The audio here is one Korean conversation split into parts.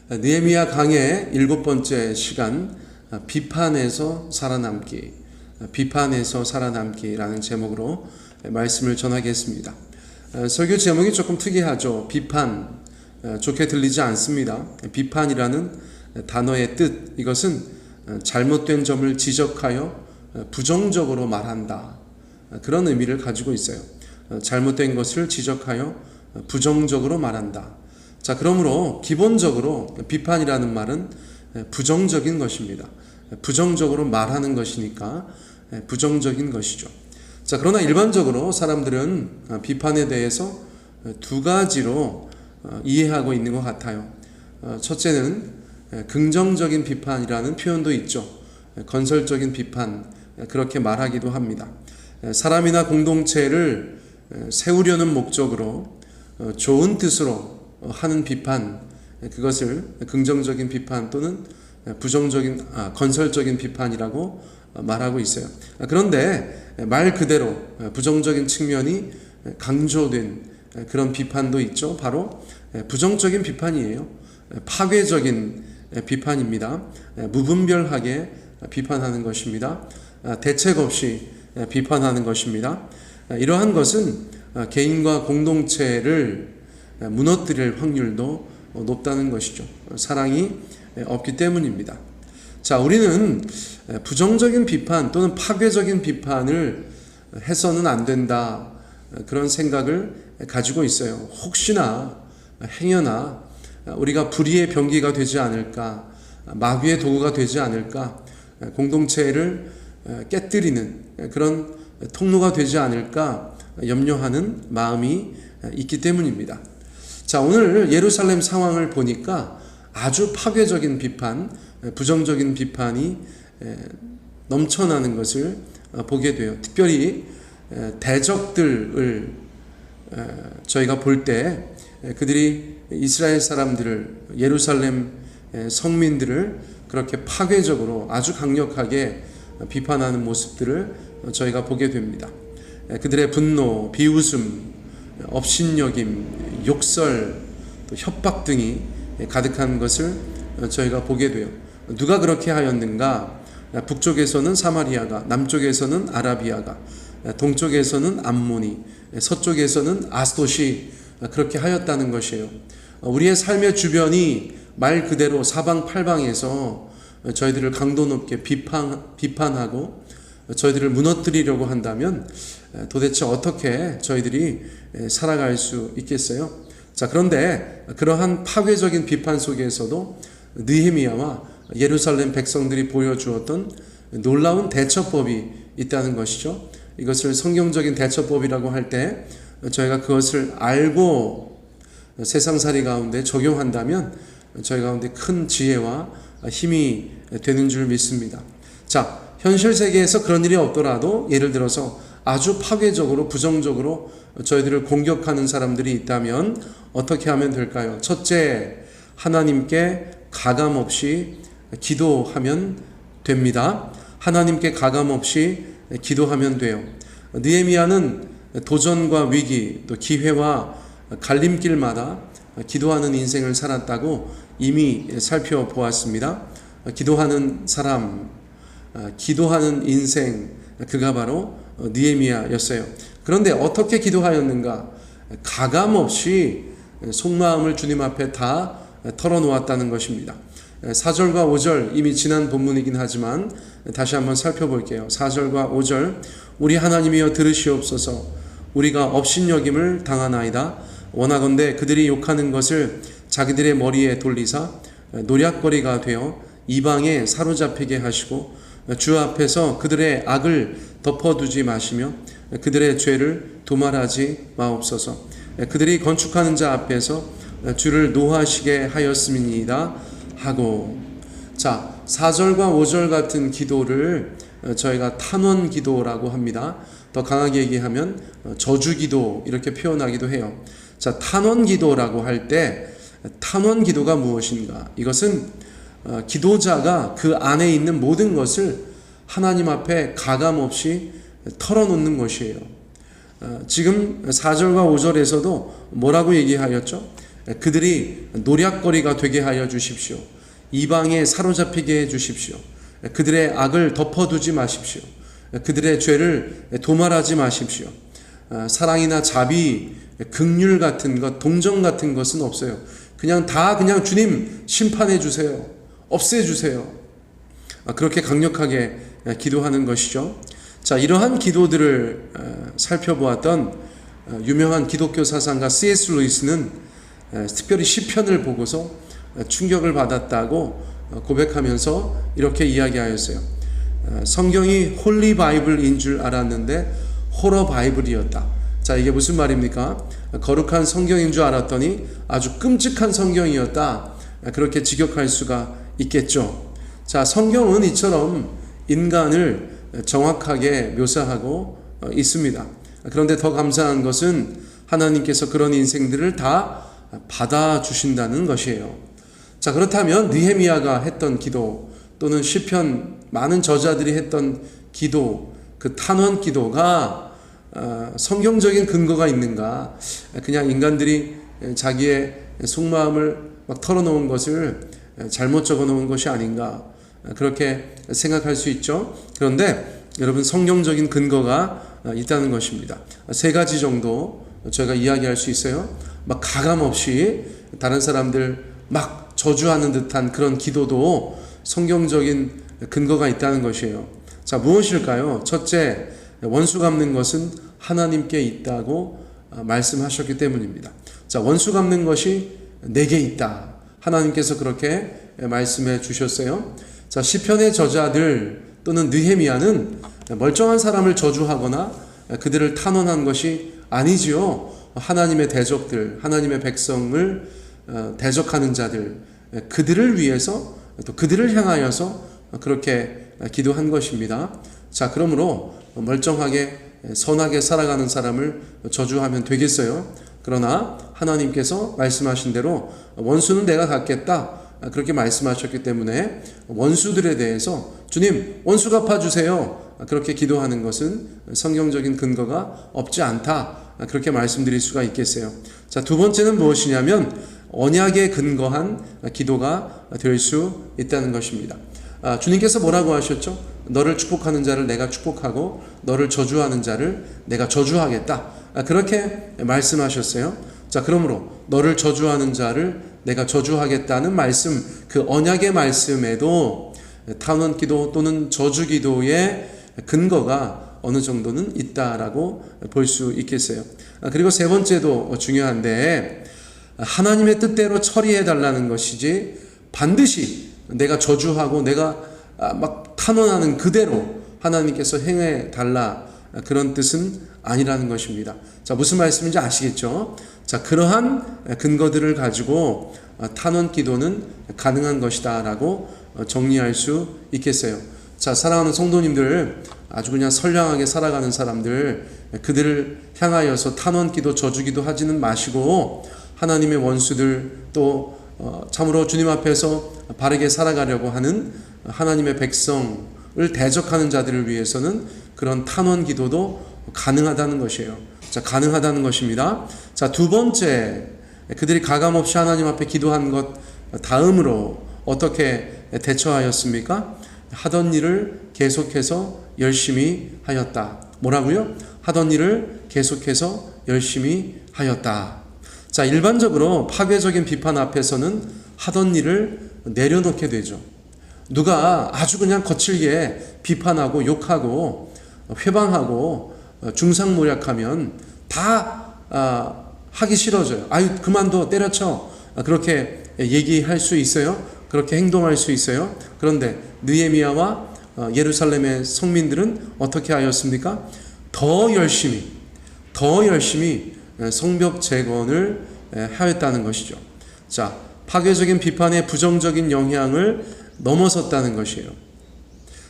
느헤미야 강의 7번째 시간, 비판에서 살아남기라는 제목으로 말씀을 전하겠습니다. 설교 제목이 조금 특이하죠. 비판, 좋게 들리지 않습니다. 비판이라는 단어의 뜻, 이것은 잘못된 점을 지적하여 부정적으로 말한다, 그런 의미를 가지고 있어요. 잘못된 것을 지적하여 부정적으로 말한다. 자, 그러므로 기본적으로 비판이라는 말은 부정적인 것입니다. 부정적으로 말하는 것이니까 부정적인 것이죠. 자, 그러나 일반적으로 사람들은 비판에 대해서 두 가지로 이해하고 있는 것 같아요. 첫째는 긍정적인 비판이라는 표현도 있죠. 건설적인 비판, 그렇게 말하기도 합니다. 사람이나 공동체를 세우려는 목적으로 좋은 뜻으로 하는 비판, 그것을 긍정적인 비판 또는 건설적인 비판이라고 말하고 있어요. 그런데 말 그대로 부정적인 측면이 강조된 그런 비판도 있죠. 바로 부정적인 비판이에요. 파괴적인 비판입니다. 무분별하게 비판하는 것입니다. 대책 없이 비판하는 것입니다. 이러한 것은 개인과 공동체를 무너뜨릴 확률도 높다는 것이죠. 사랑이 없기 때문입니다. 자, 우리는 부정적인 비판 또는 파괴적인 비판을 해서는 안 된다, 그런 생각을 가지고 있어요. 혹시나 행여나 우리가 불의의 병기가 되지 않을까, 마귀의 도구가 되지 않을까, 공동체를 깨뜨리는 그런 통로가 되지 않을까 염려하는 마음이 있기 때문입니다. 자, 오늘 예루살렘 상황을 보니까 아주 파괴적인 비판, 부정적인 비판이 넘쳐나는 것을 보게 돼요. 특별히 대적들을 저희가 볼 때 그들이 이스라엘 사람들을, 예루살렘 성민들을 그렇게 파괴적으로 아주 강력하게 비판하는 모습들을 저희가 보게 됩니다. 그들의 분노, 비웃음, 업신여김, 욕설, 또 협박 등이 가득한 것을 저희가 보게 돼요. 누가 그렇게 하였는가? 북쪽에서는 사마리아가, 남쪽에서는 아라비아가, 동쪽에서는 암몬이, 서쪽에서는 아스돗이 그렇게 하였다는 것이에요. 우리의 삶의 주변이 말 그대로 사방팔방에서 저희들을 강도 높게 비판하고 저희들을 무너뜨리려고 한다면 도대체 어떻게 저희들이 살아갈 수 있겠어요? 자, 그런데 그러한 파괴적인 비판 속에서도 느헤미야와 예루살렘 백성들이 보여주었던 놀라운 대처법이 있다는 것이죠. 이것을 성경적인 대처법이라고 할 때 저희가 그것을 알고 세상살이 가운데 적용한다면 저희 가운데 큰 지혜와 힘이 되는 줄 믿습니다. 자, 현실 세계에서 그런 일이 없더라도 예를 들어서 아주 파괴적으로 부정적으로 저희들을 공격하는 사람들이 있다면 어떻게 하면 될까요? 첫째, 하나님께 가감없이 기도하면 됩니다. 하나님께 가감없이 기도하면 돼요. 느헤미야는 도전과 위기, 또 기회와 갈림길마다 기도하는 인생을 살았다고 이미 살펴보았습니다. 기도하는 사람, 기도하는 인생, 그가 바로 느헤미야였어요. 그런데 어떻게 기도하였는가? 가감없이 속마음을 주님 앞에 다 털어놓았다는 것입니다. 4절과 5절, 이미 지난 본문이긴 하지만 다시 한번 살펴볼게요. 4절과 5절, 우리 하나님이여 들으시옵소서. 우리가 업신여김을 당하나이다. 원하건대 그들이 욕하는 것을 자기들의 머리에 돌리사 노략거리가 되어 이방에 사로잡히게 하시고 주 앞에서 그들의 악을 덮어두지 마시며 그들의 죄를 도말하지 마옵소서. 그들이 건축하는 자 앞에서 주를 노하시게 하였음이니이다 하고. 자, 4절과 5절 같은 기도를 저희가 탄원 기도라고 합니다. 더 강하게 얘기하면 저주 기도, 이렇게 표현하기도 해요. 자, 탄원 기도라고 할 때 탄원 기도가 무엇인가? 이것은 기도자가 그 안에 있는 모든 것을 하나님 앞에 가감없이 털어놓는 것이에요. 지금 4절과 5절에서도 뭐라고 얘기하였죠? 그들이 노략거리가 되게 하여 주십시오. 이방에 사로잡히게 해 주십시오. 그들의 악을 덮어두지 마십시오. 그들의 죄를 도말하지 마십시오. 사랑이나 자비, 긍휼 같은 것, 동정 같은 것은 없어요. 그냥 주님 심판해 주세요. 없애 주세요. 그렇게 강력하게 기도하는 것이죠. 자, 이러한 기도들을 살펴보았던 유명한 기독교 사상가 C.S. 루이스는 특별히 시편을 보고서 충격을 받았다고 고백하면서 이렇게 이야기하였어요. 성경이 홀리 바이블인 줄 알았는데 호러 바이블이었다. 자, 이게 무슨 말입니까? 거룩한 성경인 줄 알았더니 아주 끔찍한 성경이었다. 그렇게 직역할 수가 있겠죠. 자, 성경은 이처럼 인간을 정확하게 묘사하고 있습니다. 그런데 더 감사한 것은 하나님께서 그런 인생들을 다 받아주신다는 것이에요. 자, 그렇다면 느헤미야가 했던 기도 또는 시편 많은 저자들이 했던 기도, 그 탄원 기도가 성경적인 근거가 있는가? 그냥 인간들이 자기의 속마음을 막 털어놓은 것을 잘못 적어놓은 것이 아닌가? 그렇게 생각할 수 있죠. 그런데 여러분, 성경적인 근거가 있다는 것입니다. 세 가지 정도 저희가 이야기할 수 있어요. 막 가감없이 다른 사람들 막 저주하는 듯한 그런 기도도 성경적인 근거가 있다는 것이에요. 자, 무엇일까요? 첫째, 원수 갚는 것은 하나님께 있다고 말씀하셨기 때문입니다. 자, 원수 갚는 것이 내게 있다. 하나님께서 그렇게 말씀해 주셨어요. 자, 시편의 저자들 또는 느헤미야는 멀쩡한 사람을 저주하거나 그들을 탄원한 것이 아니지요. 하나님의 대적들, 하나님의 백성을 대적하는 자들, 그들을 위해서 또 그들을 향하여서 그렇게 기도한 것입니다. 자, 그러므로 멀쩡하게 선하게 살아가는 사람을 저주하면 되겠어요? 그러나 하나님께서 말씀하신 대로 원수는 내가 갚겠다, 그렇게 말씀하셨기 때문에 원수들에 대해서 주님 원수 갚아주세요, 그렇게 기도하는 것은 성경적인 근거가 없지 않다, 그렇게 말씀드릴 수가 있겠어요. 자, 두 번째는 무엇이냐면 언약에 근거한 기도가 될 수 있다는 것입니다. 주님께서 뭐라고 하셨죠? 너를 축복하는 자를 내가 축복하고 너를 저주하는 자를 내가 저주하겠다, 그렇게 말씀하셨어요. 자, 그러므로 너를 저주하는 자를 내가 저주하겠다는 말씀, 그 언약의 말씀에도 탄원 기도 또는 저주 기도의 근거가 어느 정도는 있다라고 볼 수 있겠어요. 그리고 세 번째도 중요한데, 하나님의 뜻대로 처리해 달라는 것이지 반드시 내가 저주하고 내가 막 탄원하는 그대로 하나님께서 행해 달라, 그런 뜻은 아니라는 것입니다. 자, 무슨 말씀인지 아시겠죠? 자, 그러한 근거들을 가지고 탄원 기도는 가능한 것이다 라고 정리할 수 있겠어요. 자, 사랑하는 성도님들, 아주 그냥 선량하게 살아가는 사람들, 그들을 향하여서 탄원 기도, 저주 기도 하지는 마시고 하나님의 원수들, 또 참으로 주님 앞에서 바르게 살아가려고 하는 하나님의 백성을 대적하는 자들을 위해서는 그런 탄원 기도도 가능하다는 것이에요. 자, 가능하다는 것입니다. 자, 두 번째, 그들이 가감없이 하나님 앞에 기도한 것 다음으로 어떻게 대처하였습니까? 하던 일을 계속해서 열심히 하였다. 뭐라고요? 하던 일을 계속해서 열심히 하였다. 자, 일반적으로 파괴적인 비판 앞에서는 하던 일을 내려놓게 되죠. 누가 아주 그냥 거칠게 비판하고 욕하고 회방하고 중상모략하면 다 하기 싫어져요. 아유, 그만둬, 때려쳐, 그렇게 얘기할 수 있어요. 그렇게 행동할 수 있어요. 그런데 느헤미야와 예루살렘의 성민들은 어떻게 하였습니까? 더 열심히 성벽 재건을 하였다는 것이죠. 자, 파괴적인 비판의 부정적인 영향을 넘어섰다는 것이에요.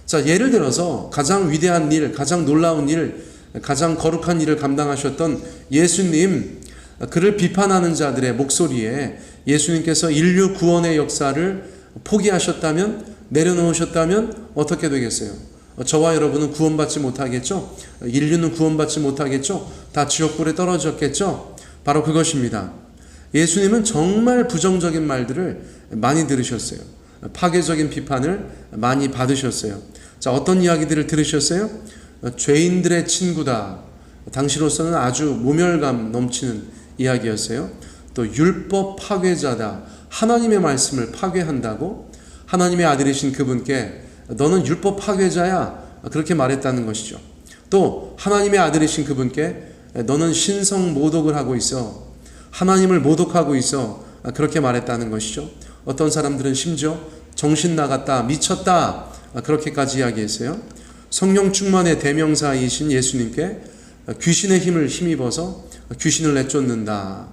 자, 예를 들어서 가장 위대한 일, 가장 놀라운 일, 가장 거룩한 일을 감당하셨던 예수님, 그를 비판하는 자들의 목소리에 예수님께서 인류 구원의 역사를 포기하셨다면, 내려놓으셨다면 어떻게 되겠어요? 저와 여러분은 구원받지 못하겠죠? 인류는 구원받지 못하겠죠? 다 지옥불에 떨어졌겠죠? 바로 그것입니다. 예수님은 정말 부정적인 말들을 많이 들으셨어요. 파괴적인 비판을 많이 받으셨어요. 자, 어떤 이야기들을 들으셨어요? 죄인들의 친구다. 당시로서는 아주 모멸감 넘치는 이야기였어요. 또 율법 파괴자다. 하나님의 말씀을 파괴한다고 하나님의 아들이신 그분께 너는 율법 파괴자야. 그렇게 말했다는 것이죠. 또 하나님의 아들이신 그분께 너는 신성 모독을 하고 있어. 하나님을 모독하고 있어. 그렇게 말했다는 것이죠. 어떤 사람들은 심지어 정신 나갔다, 미쳤다, 그렇게까지 이야기했어요. 성령 충만의 대명사이신 예수님께 귀신의 힘을 힘입어서 귀신을 내쫓는다.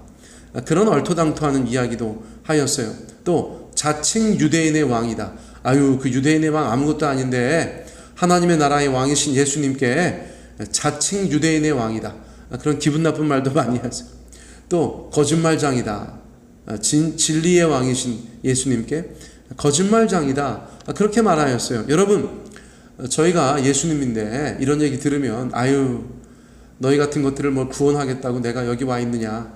그런 얼토당토하는 이야기도 하였어요. 또 자칭 유대인의 왕이다. 아유, 그 유대인의 왕 아무것도 아닌데 하나님의 나라의 왕이신 예수님께 자칭 유대인의 왕이다. 그런 기분 나쁜 말도 많이 하세요. 또 거짓말장이다. 진리의 왕이신 예수님께 거짓말장이다. 그렇게 말하였어요. 여러분, 저희가 예수님인데 이런 얘기 들으면 아유, 너희 같은 것들을 뭘 구원하겠다고 내가 여기 와 있느냐,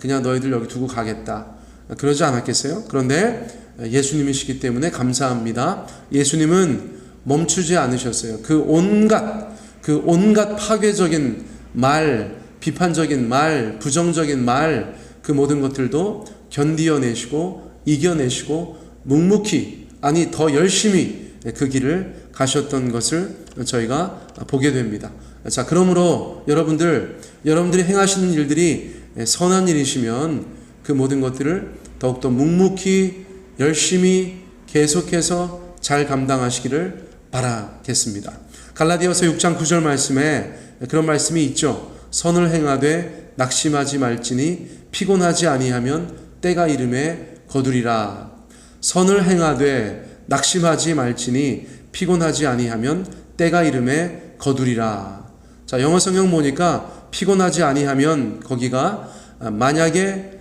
그냥 너희들 여기 두고 가겠다, 그러지 않았겠어요? 그런데 예수님이시기 때문에 감사합니다. 예수님은 멈추지 않으셨어요. 그 온갖 파괴적인 말, 비판적인 말, 부정적인 말, 그 모든 것들도 견디어내시고 이겨내시고 묵묵히, 아니 더 열심히 그 길을 가셨던 것을 저희가 보게 됩니다. 자, 그러므로 여러분들이 행하시는 일들이 선한 일이시면 그 모든 것들을 더욱더 묵묵히 열심히 계속해서 잘 감당하시기를 바라겠습니다. 갈라디아서 6장 9절 말씀에 그런 말씀이 있죠. 선을 행하되 낙심하지 말지니 피곤하지 아니하면 때가 이름에 거두리라. 선을 행하되 낙심하지 말지니 피곤하지 아니하면 때가 이름에 거두리라. 자, 영어 성경 보니까 피곤하지 아니하면 거기가 만약에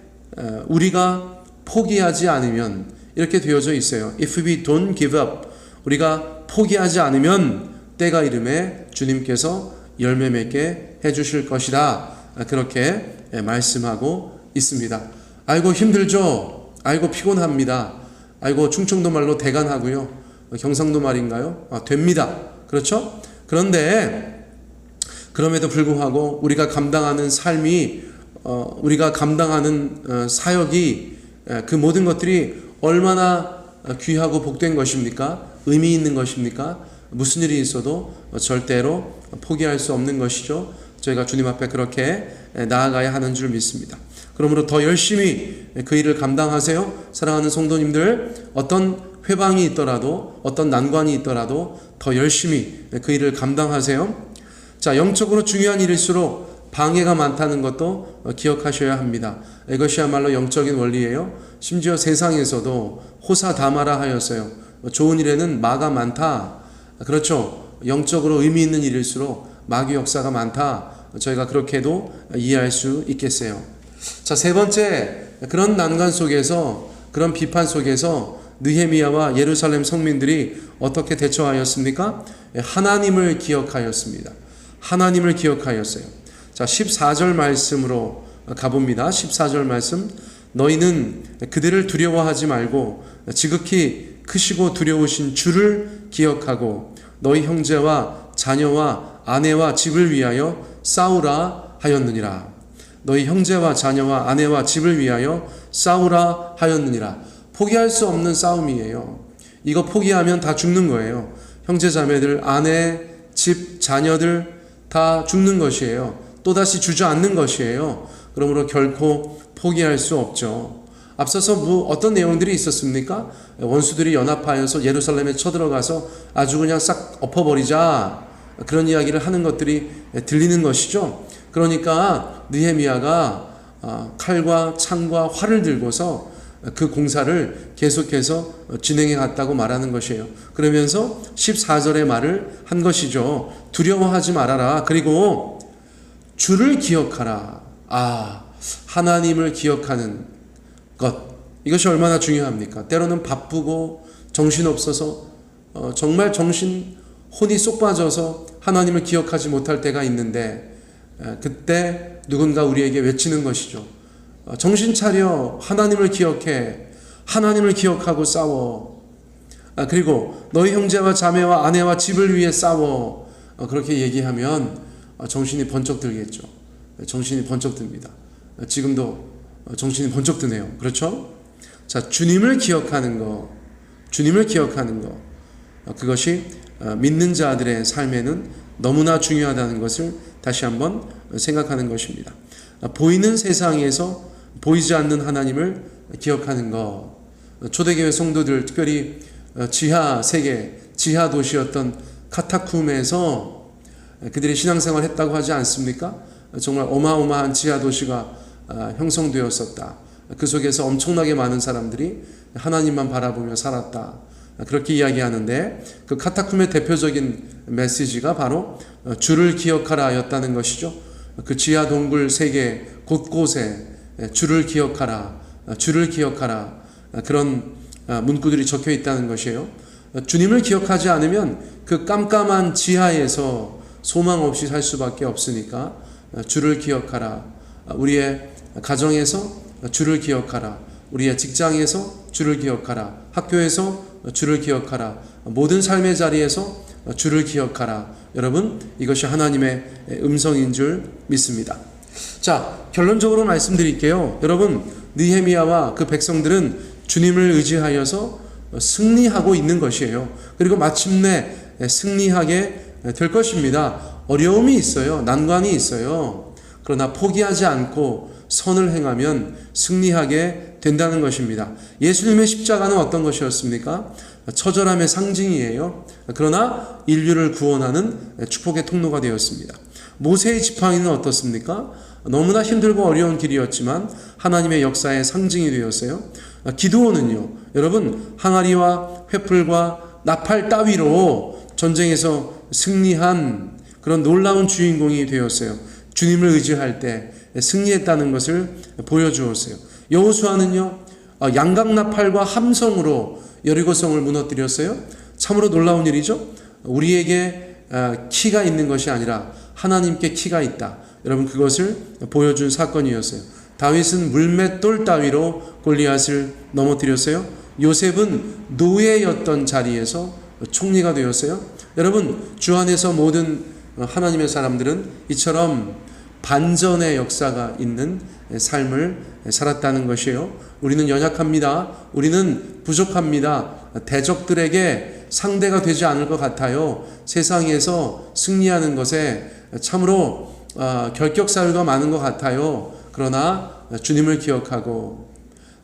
우리가 포기하지 않으면 이렇게 되어져 있어요. If we don't give up, 우리가 포기하지 않으면 때가 이름에 주님께서 열매 맺게 해주실 것이다. 그렇게 말씀하고 있습니다. 아이고 힘들죠? 아이고 피곤합니다. 아이고 충청도 말로 대간하고요. 경상도 말인가요? 됩니다. 그렇죠? 그런데 그럼에도 불구하고 우리가 감당하는 삶이 우리가 감당하는 사역이 그 모든 것들이 얼마나 귀하고 복된 것입니까? 의미 있는 것입니까? 무슨 일이 있어도 절대로 포기할 수 없는 것이죠. 저희가 주님 앞에 그렇게 나아가야 하는 줄 믿습니다. 그러므로 더 열심히 그 일을 감당하세요. 사랑하는 성도님들, 어떤 회방이 있더라도 어떤 난관이 있더라도 더 열심히 그 일을 감당하세요. 자, 영적으로 중요한 일일수록 방해가 많다는 것도 기억하셔야 합니다. 이것이야말로 영적인 원리예요. 심지어 세상에서도 호사다마라 하였어요. 좋은 일에는 마가 많다. 그렇죠. 영적으로 의미 있는 일일수록 마귀 역사가 많다. 저희가 그렇게도 이해할 수 있겠어요. 자, 세 번째, 그런 난관 속에서, 그런 비판 속에서 느헤미야와 예루살렘 성민들이 어떻게 대처하였습니까? 하나님을 기억하였습니다. 하나님을 기억하였어요. 자, 14절 말씀으로 가봅니다. 14절 말씀. 너희는 그들을 두려워하지 말고 지극히 크시고 두려우신 주를 기억하고 너희 형제와 자녀와 아내와 집을 위하여 싸우라 하였느니라. 너희 형제와 자녀와 아내와 집을 위하여 싸우라 하였느니라. 포기할 수 없는 싸움이에요. 이거 포기하면 다 죽는 거예요. 형제 자매들, 아내, 집, 자녀들 다 죽는 것이에요. 또다시 주저앉는 것이에요. 그러므로 결코 포기할 수 없죠. 앞서서 어떤 내용들이 있었습니까? 원수들이 연합하여서 예루살렘에 쳐들어가서 아주 그냥 싹 엎어버리자, 그런 이야기를 하는 것들이 들리는 것이죠. 그러니까 느헤미야가 칼과 창과 활을 들고서 그 공사를 계속해서 진행해 갔다고 말하는 것이에요. 그러면서 14절의 말을 한 것이죠. 두려워하지 말아라. 그리고 주를 기억하라. 하나님을 기억하는 것, 이것이 얼마나 중요합니까? 때로는 바쁘고 정신없어서 정말 혼이 쏙 빠져서 하나님을 기억하지 못할 때가 있는데 그때 누군가 우리에게 외치는 것이죠. 정신 차려. 하나님을 기억해. 하나님을 기억하고 싸워. 그리고 너희 형제와 자매와 아내와 집을 위해 싸워. 그렇게 얘기하면 정신이 번쩍 들겠죠. 정신이 번쩍 듭니다. 지금도 정신이 번쩍 드네요. 그렇죠? 자, 주님을 기억하는 거, 주님을 기억하는 거, 그것이 믿는 자들의 삶에는 너무나 중요하다는 것을 다시 한번 생각하는 것입니다. 보이는 세상에서 보이지 않는 하나님을 기억하는 것. 초대교회 성도들, 특별히 지하 세계, 지하 도시였던 카타쿰에서 그들이 신앙생활을 했다고 하지 않습니까? 정말 어마어마한 지하 도시가 형성되었었다. 그 속에서 엄청나게 많은 사람들이 하나님만 바라보며 살았다. 그렇게 이야기하는데, 그 카타쿰의 대표적인 메시지가 바로 주를 기억하라 였다는 것이죠. 그 지하 동굴 세계 곳곳에 주를 기억하라, 주를 기억하라, 그런 문구들이 적혀 있다는 것이에요. 주님을 기억하지 않으면 그 깜깜한 지하에서 소망 없이 살 수밖에 없으니까 주를 기억하라. 우리의 가정에서 주를 기억하라. 우리의 직장에서 주를 기억하라. 학교에서 주를 기억하라. 모든 삶의 자리에서 주를 기억하라. 여러분, 이것이 하나님의 음성인 줄 믿습니다. 자, 결론적으로 말씀드릴게요. 여러분, 느헤미야와 그 백성들은 주님을 의지하여서 승리하고 있는 것이에요. 그리고 마침내 승리하게 될 것입니다. 어려움이 있어요. 난관이 있어요. 그러나 포기하지 않고 선을 행하면 승리하게 된다는 것입니다. 예수님의 십자가는 어떤 것이었습니까? 처절함의 상징이에요. 그러나 인류를 구원하는 축복의 통로가 되었습니다. 모세의 지팡이는 어떻습니까? 너무나 힘들고 어려운 길이었지만 하나님의 역사의 상징이 되었어요. 기드온은요, 여러분, 항아리와 횃불과 나팔 따위로 전쟁에서 승리한 그런 놀라운 주인공이 되었어요. 주님을 의지할 때 승리했다는 것을 보여주었어요. 여호수아는요, 양각나팔과 함성으로 여리고성을 무너뜨렸어요. 참으로 놀라운 일이죠. 우리에게 키가 있는 것이 아니라 하나님께 키가 있다. 여러분, 그것을 보여준 사건이었어요. 다윗은 물맷돌 따위로 골리앗을 넘어뜨렸어요. 요셉은 노예였던 자리에서 총리가 되었어요. 여러분, 주 안에서 모든 하나님의 사람들은 이처럼 반전의 역사가 있는 삶을 살았다는 것이에요. 우리는 연약합니다. 우리는 부족합니다. 대적들에게 상대가 되지 않을 것 같아요. 세상에서 승리하는 것에 참으로 결격사유가 많은 것 같아요. 그러나 주님을 기억하고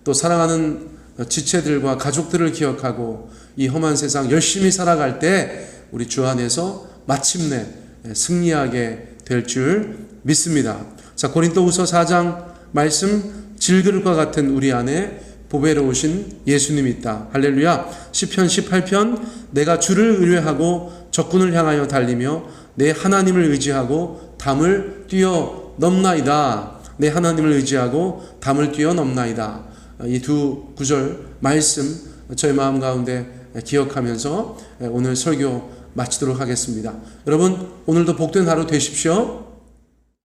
또 사랑하는 지체들과 가족들을 기억하고 이 험한 세상 열심히 살아갈 때 우리 주 안에서 마침내 승리하게 될 줄 믿습니다. 자, 고린도후서 4장 말씀, 질그릇과 같은 우리 안에 보배로우신 예수님이 있다. 할렐루야. 시편 18편, 내가 주를 의뢰하고 적군을 향하여 달리며 내 하나님을 의지하고 담을 뛰어넘나이다. 내 하나님을 의지하고 담을 뛰어넘나이다. 이 두 구절 말씀 저희 마음 가운데 기억하면서 오늘 설교 마치도록 하겠습니다. 여러분, 오늘도 복된 하루 되십시오.